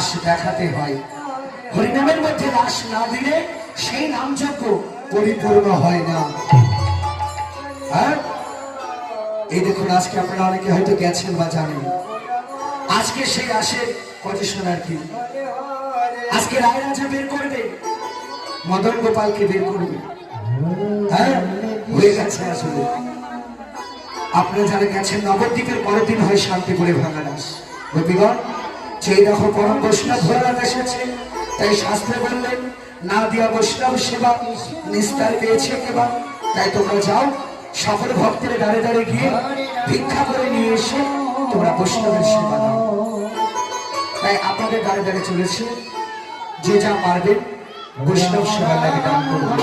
রাস দেখাতে হয়। হরিনামের মধ্যে রাস না দিলে সেই নামযজ্ঞ পরিপূর্ণ হয় না। হ্যাঁ, এই দেখুন আজকে আপনারা অনেকে হয়তো গেছেন বা জানেন, আজকে সেই রাসের পজিশন আর কি। আজকে রায় রাজা বের করবে, মদন গোপালকে বের করবে। হ্যাঁ, হয়ে গেছে আসলে। আপনারা যারা গেছেন, নবদ্বীপের পরের দিন হয় শান্তিপুরে ভাঙা রাস। গোপীগণ, সেই দেখো পরম বৈষ্ণব ভোলানাথ এসেছে, তাই শাস্ত্রে বললেন না দিয়া বৈষ্ণব সেবা নিস্তার পেয়েছে কেবা। তাই তোমরা যাও, সকল ভক্তের দাঁড়ে দাঁড়ে গিয়ে ভিক্ষা করে নিয়ে এসে তোমরা বৈষ্ণবের সেবা দাও। তাই আপনাদের দাঁড়ে দাঁড়ে চলেছে, যে যা পারবেন বৈষ্ণব সেবার লাগে দান করবে।